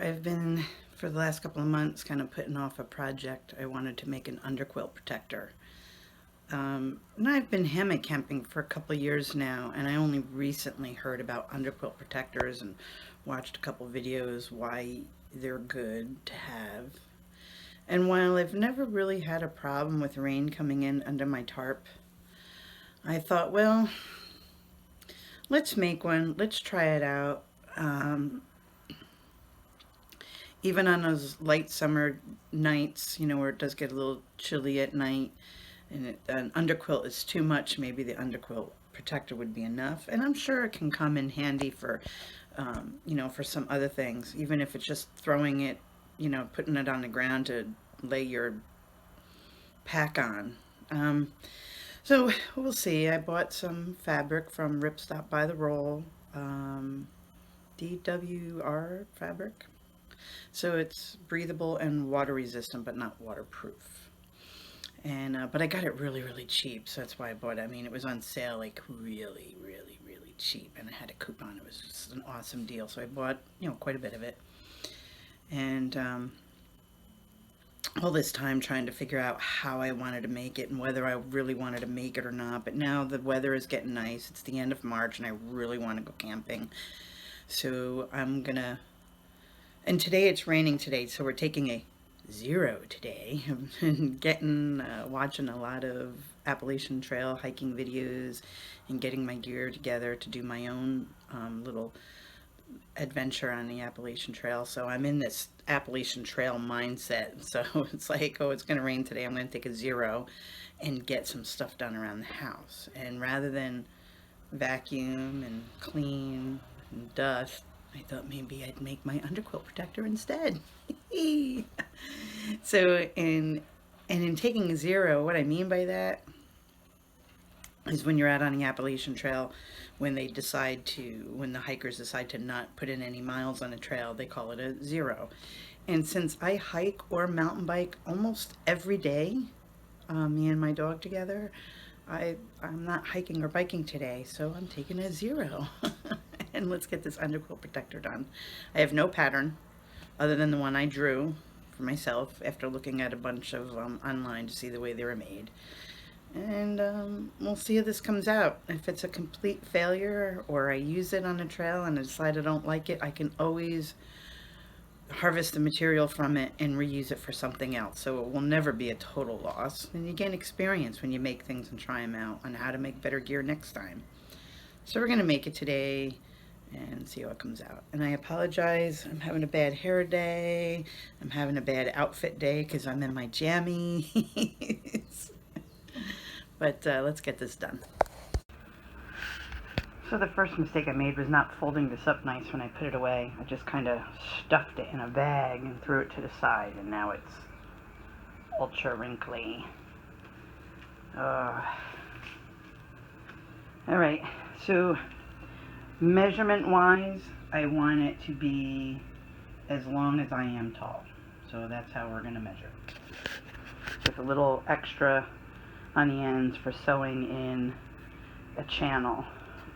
I've been, for the last couple of months, kind of putting off a project. I wanted to make an underquilt protector. And I've been hammock camping for a couple of years now, and I only recently heard about underquilt protectors and watched a couple videos why they're good to have. And while I've never really had a problem with rain coming in under my tarp, I thought, well, let's make one. Let's try it out. Even on those light summer nights, you know, where it does get a little chilly at night, and an underquilt is too much, maybe the underquilt protector would be enough. And I'm sure it can come in handy for, you know, for some other things, even if it's just throwing it, you know, putting it on the ground to lay your pack on. So we'll see. I bought some fabric from Ripstop by the Roll, DWR fabric. So it's breathable and water resistant, but not waterproof. And but I got it really, really cheap, so that's why I bought it. I mean, it was on sale, like really, really, really cheap, and I had a coupon. It was just an awesome deal, so I bought, you know, quite a bit of it. And all this time trying to figure out how I wanted to make it and whether I really wanted to make it or not. But now the weather is getting nice. It's the end of March, and I really want to go camping. So I'm gonna. And today it's raining today, so we're taking a 0 today. I've been watching a lot of Appalachian Trail hiking videos and getting my gear together to do my own little adventure on the Appalachian Trail. So I'm in this Appalachian Trail mindset. So it's like, oh, it's going to rain today. I'm going to take a 0 and get some stuff done around the house. And rather than vacuum and clean and dust, I thought maybe I'd make my underquilt protector instead. So in taking a 0, what I mean by that is when you're out on the Appalachian Trail, when the hikers decide to not put in any miles on a trail, they call it a 0. And since I hike or mountain bike almost every day, me and my dog together, I'm not hiking or biking today, so I'm taking a 0. And let's get this underquilt protector done. I have no pattern other than the one I drew for myself after looking at a bunch of online to see the way they were made. And we'll see how this comes out. If it's a complete failure or I use it on a trail and I decide I don't like it, I can always harvest the material from it and reuse it for something else. So it will never be a total loss. And you gain experience when you make things and try them out on how to make better gear next time. So we're going to make it today and see how it comes out. And I apologize, I'm having a bad hair day, I'm having a bad outfit day because I'm in my jammies. But let's get this done. So the first mistake I made was not folding this up nice when I put it away. I just kind of stuffed it in a bag and threw it to the side, and now it's ultra wrinkly. Alright, so measurement wise, I want it to be as long as I am tall. So that's how we're going to measure. With a little extra on the ends for sewing in a channel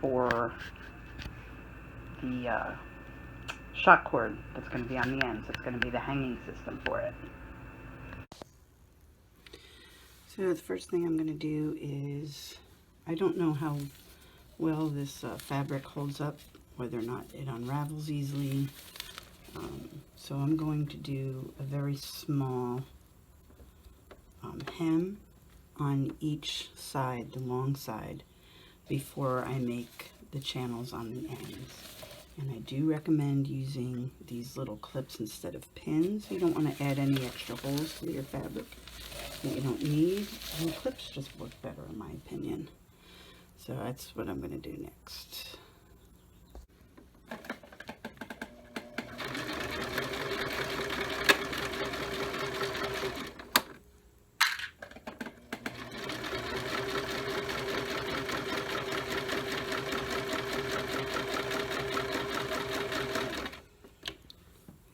or the Shockcord that's going to be on the ends. It's going to be the hanging system for it. So the first thing I'm going to do is, I don't know how well this fabric holds up, whether or not it unravels easily. So I'm going to do a very small hem on each side, the long side, before I make the channels on the ends. And I do recommend using these little clips instead of pins. You don't want to add any extra holes to your fabric that you don't need. And clips just work better in my opinion. So that's what I'm going to do next.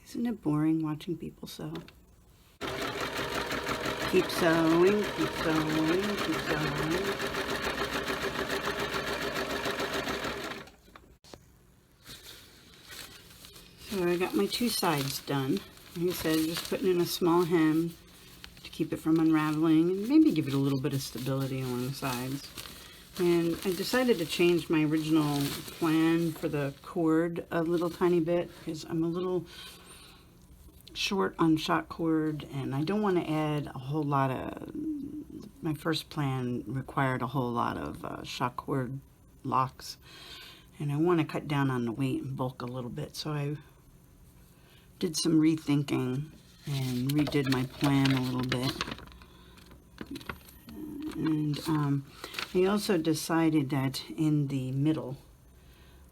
Isn't it boring watching people sew? Keep sewing, keep sewing, keep sewing. So So I got my two sides done. Like I said, just putting in a small hem to keep it from unraveling and maybe give it a little bit of stability along the sides. And I decided to change my original plan for the cord a little tiny bit because I'm a little short on Shockcord and I don't want to add a whole lot of, my first plan required a whole lot of Shockcord locks, and I want to cut down on the weight and bulk a little bit, so I did some rethinking and redid my plan a little bit. And I also decided that in the middle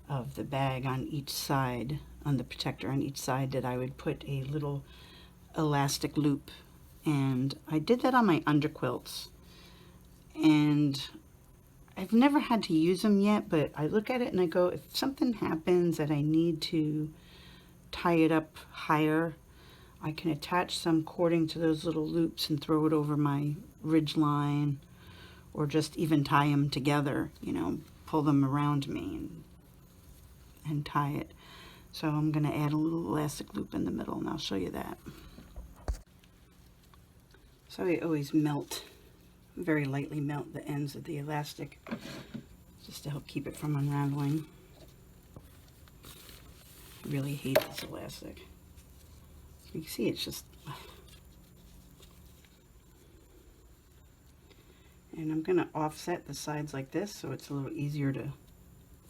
of the bag on each side, on the protector on each side, that I would put a little elastic loop. And I did that on my underquilts. And I've never had to use them yet, but I look at it and I go, if something happens that I need to tie it up higher, I can attach some cording to those little loops and throw it over my ridge line, or just even tie them together, you know, pull them around me and tie it. So I'm going to add a little elastic loop in the middle, and I'll show you that. So I always very lightly melt the ends of the elastic just to help keep it from unraveling. I really hate this elastic. You can see it's just... And I'm going to offset the sides like this so it's a little easier to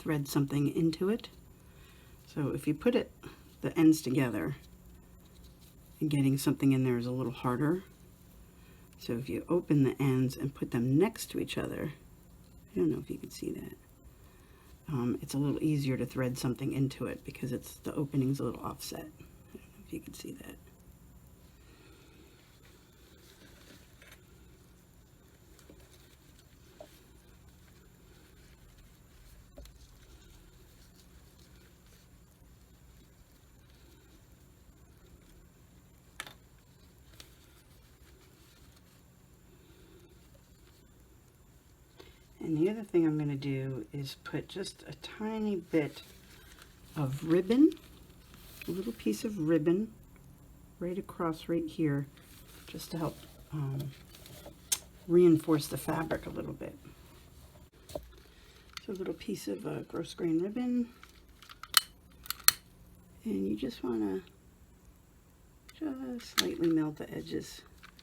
thread something into it. So if you put the ends together, and getting something in there is a little harder. So if you open the ends and put them next to each other, I don't know if you can see that, it's a little easier to thread something into it because the opening's a little offset. I don't know if you can see that. And the other thing I'm going to do is put just a tiny bit of ribbon, a little piece of ribbon right across right here, just to help reinforce the fabric a little bit. So a little piece of gross grain ribbon, and you just want to just slightly melt the edges,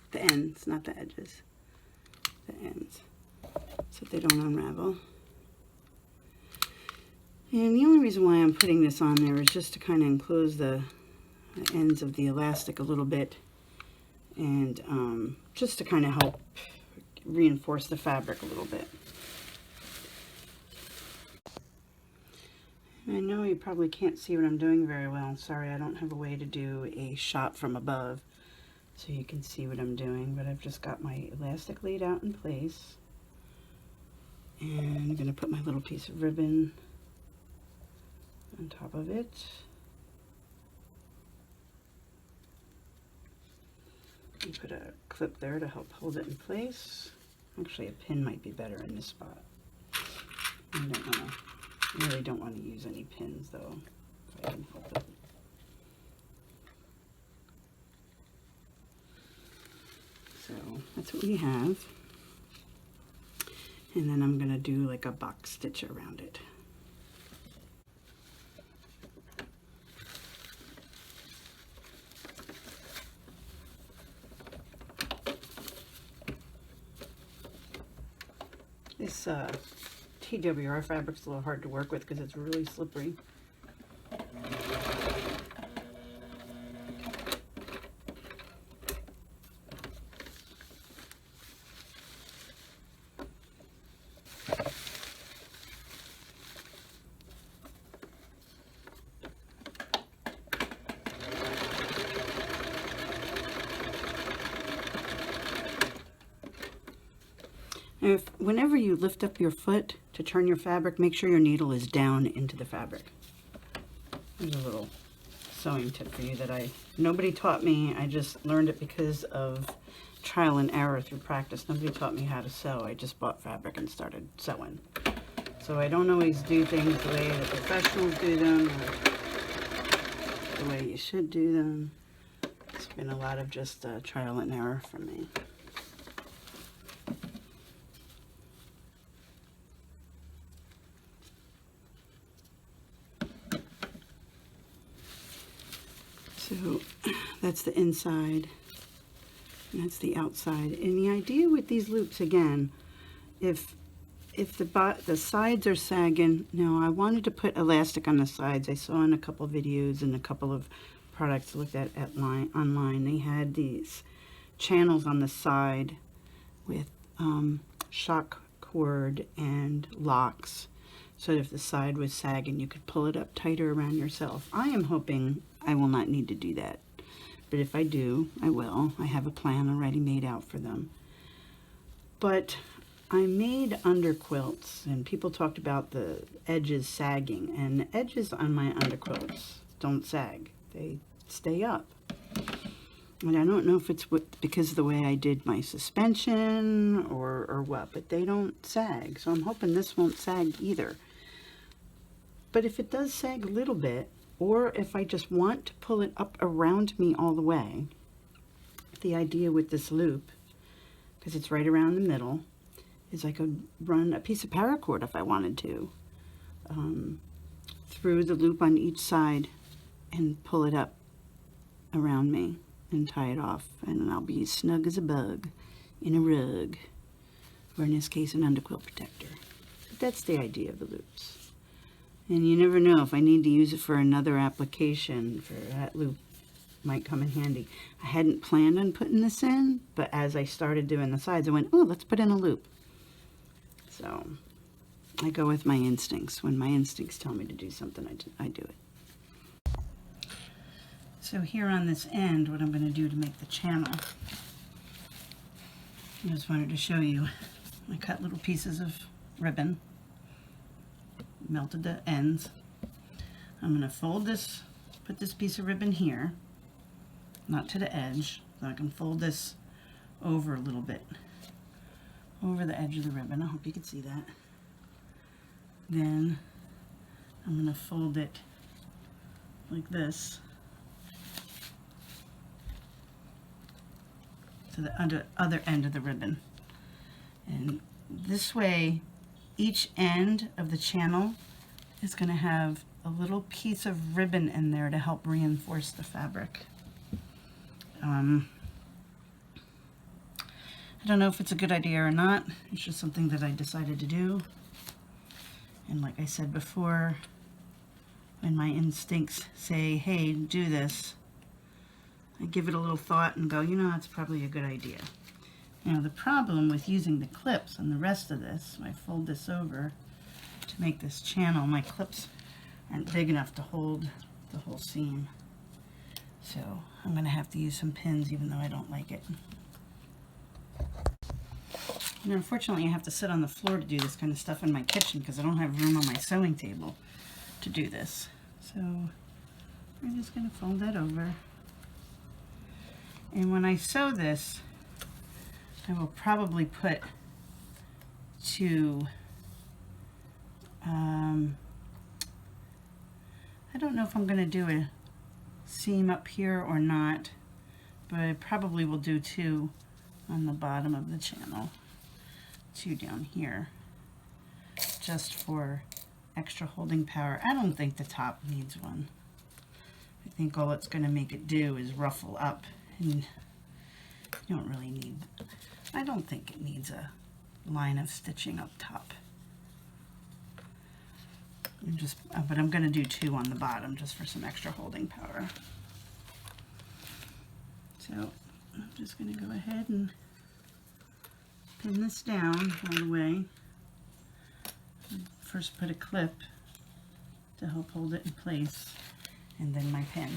the ends, not the edges, the ends, so they don't unravel. And the only reason why I'm putting this on there is just to kind of enclose the ends of the elastic a little bit, and just to kind of help reinforce the fabric a little bit. I know you probably can't see what I'm doing very well. Sorry, I don't have a way to do a shot from above so you can see what I'm doing, but I've just got my elastic laid out in place. And I'm going to put my little piece of ribbon on top of it. And put a clip there to help hold it in place. Actually, a pin might be better in this spot. I really don't want to use any pins though, if I can help it. So that's what we have. And then I'm going to do like a box stitch around it. This TWR fabric's a little hard to work with because it's really slippery. Whenever you lift up your foot to turn your fabric, make sure your needle is down into the fabric. There's a little sewing tip for you that nobody taught me. I just learned it because of trial and error through practice. Nobody taught me how to sew. I just bought fabric and started sewing. So I don't always do things the way the professionals do them. the way you should do them. It's been a lot of just trial and error for me. So that's the inside, and that's the outside. And the idea with these loops, again, if the sides are sagging, now I wanted to put elastic on the sides. I saw in a couple videos and a couple of products I looked at online, they had these channels on the side with shock cord and locks, so that if the side was sagging, you could pull it up tighter around yourself. I am hoping I will not need to do that, but if I do, I will. I have a plan already made out for them. But I made underquilts, and people talked about the edges sagging, and the edges on my underquilts don't sag. They stay up. And I don't know if it's because of the way I did my suspension or what, but they don't sag. So I'm hoping this won't sag either. But if it does sag a little bit, or if I just want to pull it up around me all the way, the idea with this loop, because it's right around the middle, is I could run a piece of paracord if I wanted to through the loop on each side and pull it up around me and tie it off, and I'll be as snug as a bug in a rug, or in this case an underquilt protector. But that's the idea of the loops. And you never know, if I need to use it for another application, for that loop might come in handy. I hadn't planned on putting this in, but as I started doing the sides, I went, oh, let's put in a loop. So I go with my instincts. When my instincts tell me to do something, I do it. So here on this end, what I'm going to do to make the channel, I just wanted to show you, I cut little pieces of ribbon, melted the ends. I'm going to fold this, put this piece of ribbon here, not to the edge, so I can fold this over a little bit, over the edge of the ribbon. I hope you can see that. Then I'm going to fold it like this to the other end of the ribbon. And this way, each end of the channel is going to have a little piece of ribbon in there to help reinforce the fabric. I don't know if it's a good idea or not. It's just something that I decided to do. And like I said before, when my instincts say, hey, do this, I give it a little thought and go, you know, it's probably a good idea. Now the problem with using the clips on the rest of this, I fold this over to make this channel, my clips aren't big enough to hold the whole seam. So I'm going to have to use some pins, even though I don't like it. And unfortunately, I have to sit on the floor to do this kind of stuff in my kitchen because I don't have room on my sewing table to do this. So we're just going to fold that over. And when I sew this, I will probably put two, I don't know if I'm going to do a seam up here or not, but I probably will do two on the bottom of the channel, two down here, just for extra holding power. I don't think the top needs one. I think all it's going to make it do is ruffle up, and you don't really need, I don't think it needs a line of stitching up top. But I'm going to do two on the bottom just for some extra holding power. So I'm just going to go ahead and pin this down all the way. First put a clip to help hold it in place, and then my pin.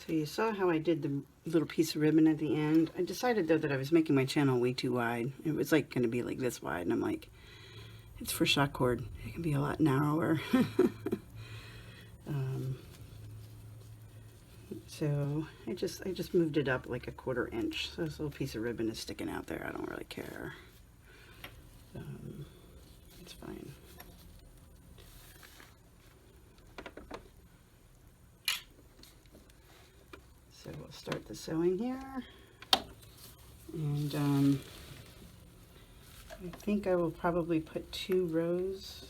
So you saw how I did the little piece of ribbon at the end. I decided though that I was making my channel way too wide. It was like going to be like this wide, and I'm like, it's for Shockcord. It can be a lot narrower. So I just moved it up like a 1/4 inch. So this little piece of ribbon is sticking out there. I don't really care. It's fine. So we'll start the sewing here. And I think I will probably put 2 rows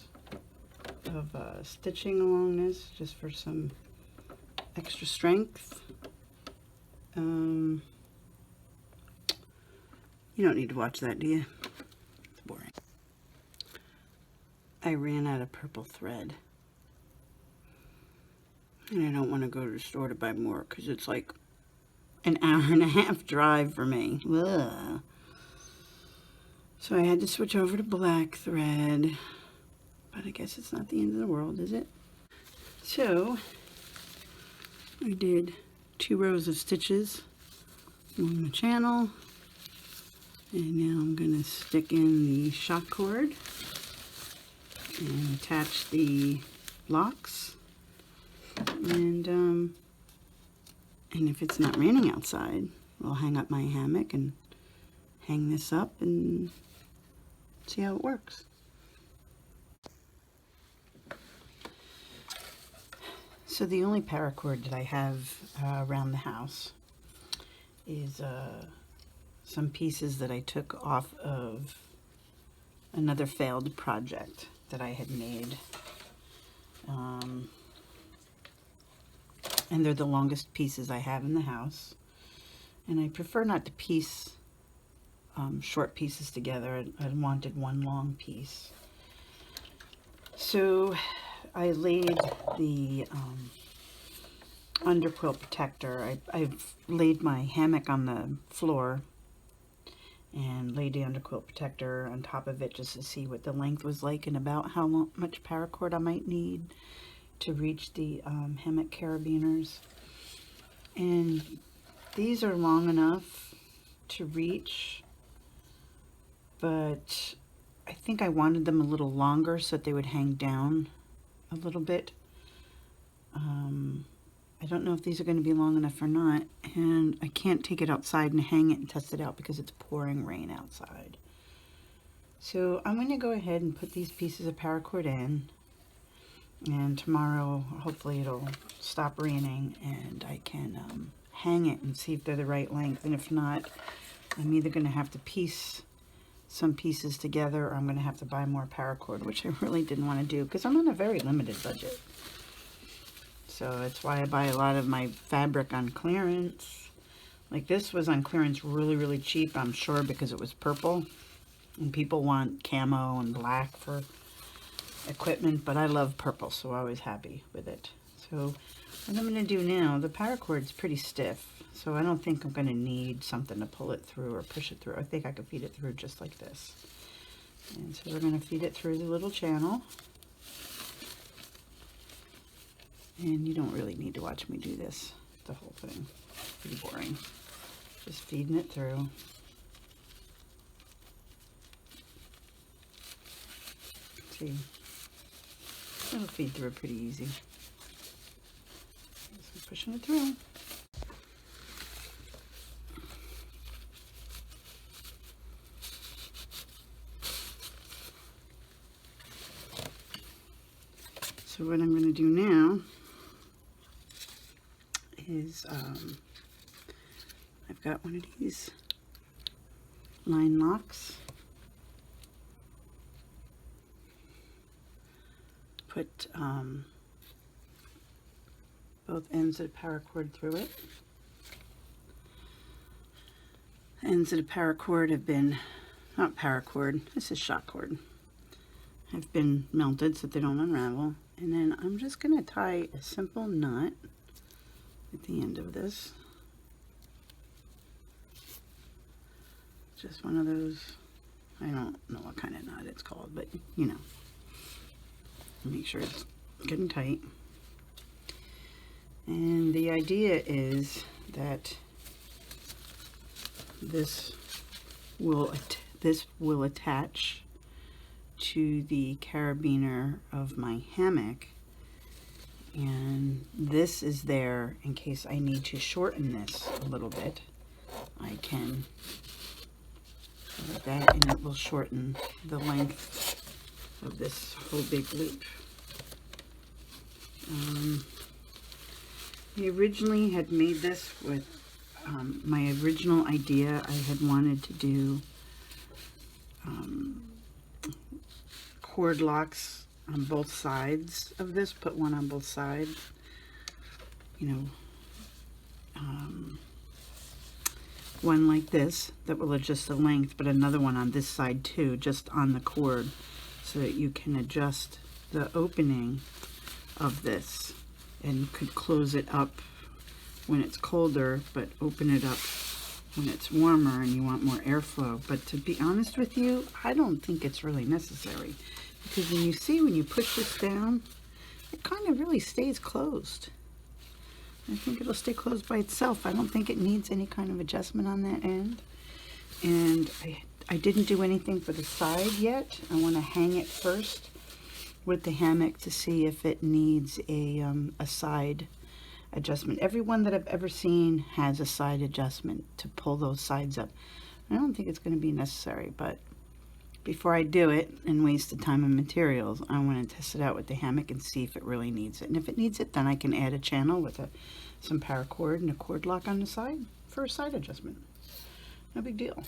of stitching along this just for some extra strength. You don't need to watch that, do you? It's boring. I ran out of purple thread. And I don't want to go to the store to buy more because it's like an hour and a half drive for me. Ugh. So I had to switch over to black thread. But I guess it's not the end of the world, is it? So I did 2 rows of stitches along the channel. And now I'm going to stick in the Shockcord and attach the blocks. And if it's not raining outside, we'll hang up my hammock and hang this up and see how it works. So the only paracord that I have around the house is some pieces that I took off of another failed project that I had made. And they're the longest pieces I have in the house. And I prefer not to piece short pieces together. I wanted one long piece. So I laid the underquilt protector. I've laid my hammock on the floor and laid the underquilt protector on top of it just to see what the length was like and about how much paracord I might need to reach the hammock carabiners. And these are long enough to reach, but I think I wanted them a little longer so that they would hang down a little bit. I don't know if these are going to be long enough or not, and I can't take it outside and hang it and test it out because it's pouring rain outside. So I'm going to go ahead and put these pieces of paracord in, and tomorrow hopefully it'll stop raining and I can hang it and see if they're the right length. And if not, I'm either going to have to piece some pieces together or I'm going to have to buy more paracord, which I really didn't want to do because I'm on a very limited budget. So that's why I buy a lot of my fabric on clearance. Like this was on clearance really cheap, I'm sure, because it was purple. And people want camo and black for equipment, but I love purple, so I was happy with it. So what I'm going to do now, the paracord's pretty stiff, so I don't think I'm going to need something to pull it through or push it through. I think I could feed it through just like this. And so we're going to feed it through the little channel. And you don't really need to watch me do this, the whole thing. Pretty boring. Just feeding it through. See, it'll feed through pretty easy. Just pushing it through. So what I'm going to do now is I've got one of these line locks. Put both ends of the paracord through it. Ends of the paracord have been, not paracord, this is Shockcord, have been melted so that they don't unravel. And then I'm just going to tie a simple knot at the end of this. Just one of those, I don't know what kind of knot it's called, but you know, make sure it's good and tight. And the idea is that this will attach to the carabiner of my hammock, and this is there in case I need to shorten this a little bit. I can do like that, and it will shorten the length of this whole big loop. I originally had made this with my original idea. I had wanted to do cord locks on both sides of this, put one on both sides, you know, one like this that will adjust the length, but another one on this side too, just on the cord, so that you can adjust the opening of this and could close it up when it's colder, but open it up when it's warmer and you want more airflow. But to be honest with you, I don't think it's really necessary, because when you push this down, it kind of really stays closed. I think it'll stay closed by itself. I don't think it needs any kind of adjustment on that end. And I didn't do anything for the side yet. I want to hang it first with the hammock to see if it needs a side adjustment. Every one that I've ever seen has a side adjustment to pull those sides up. I don't think it's going to be necessary, but before I do it and waste the time and materials, I want to test it out with the hammock and see if it really needs it. And if it needs it, then I can add a channel with some paracord and a cord lock on the side for a side adjustment. No big deal.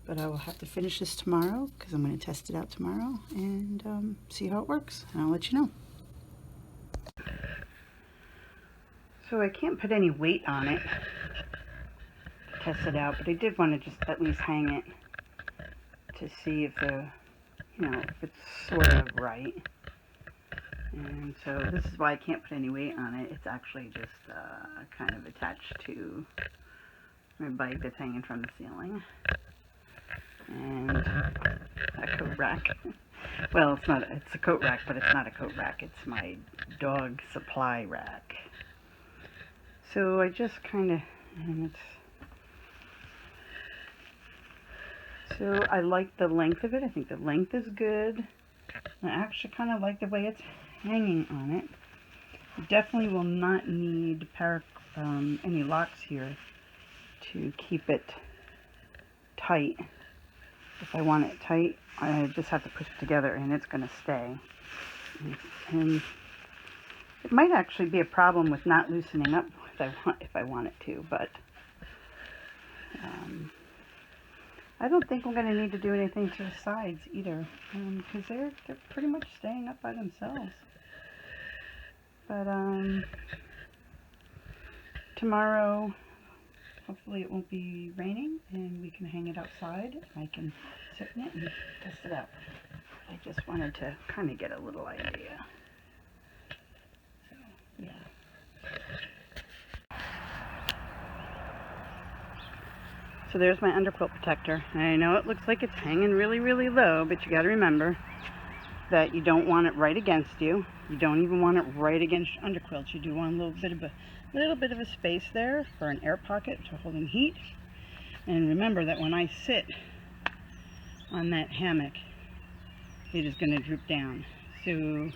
But I will have to finish this tomorrow, because I'm going to test it out tomorrow and see how it works, and I'll let you know. So I can't put any weight on it to test it out, but I did want to just at least hang it to see if if it's sort of right. And so this is why I can't put any weight on it. It's actually just kind of attached to my bike that's hanging from the ceiling. And a coat rack. Well, it's a coat rack, but it's not a coat rack. It's my dog supply rack. So I just kind of, so I like the length of it. I think the length is good. I actually kind of like the way it's hanging on it. You definitely will not need any locks here to keep it tight. If I want it tight, I just have to push it together and it's going to stay. And it might actually be a problem with not loosening up if I want it to, but I don't think I'm going to need to do anything to the sides either, because they're pretty much staying up by themselves. But tomorrow, hopefully it won't be raining and we can hang it outside. I can sit in it and test it out. I just wanted to kind of get a little idea. So, yeah. So there's my underquilt protector. I know it looks like it's hanging really, really low, but you got to remember that you don't want it right against you. You don't even want it right against your underquilt. You do want a little bit of a space there for an air pocket to hold in heat. And remember that when I sit on that hammock, it is going to droop down. So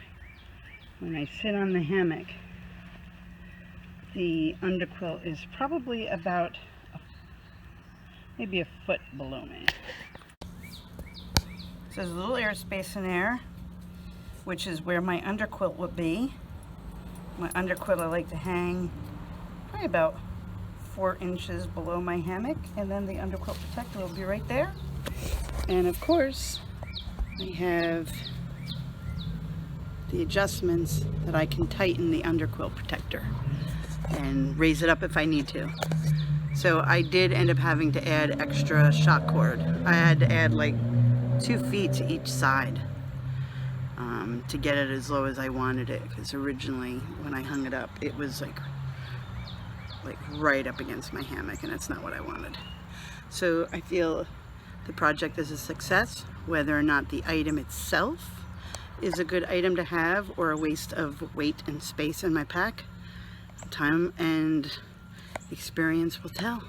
when I sit on the hammock, the underquilt is probably about maybe a foot below me. So there's a little air space in there, which is where my underquilt would be. My underquilt I like to hang probably about 4 inches below my hammock, and then the underquilt protector will be right there. And of course, I have the adjustments that I can tighten the underquilt protector and raise it up if I need to. So I did end up having to add extra Shockcord. I had to add like 2 feet to each side to get it as low as I wanted it, because originally when I hung it up, it was like right up against my hammock, and that's not what I wanted. So I feel the project is a success. Whether or not the item itself is a good item to have or a waste of weight and space in my pack, time and experience will tell.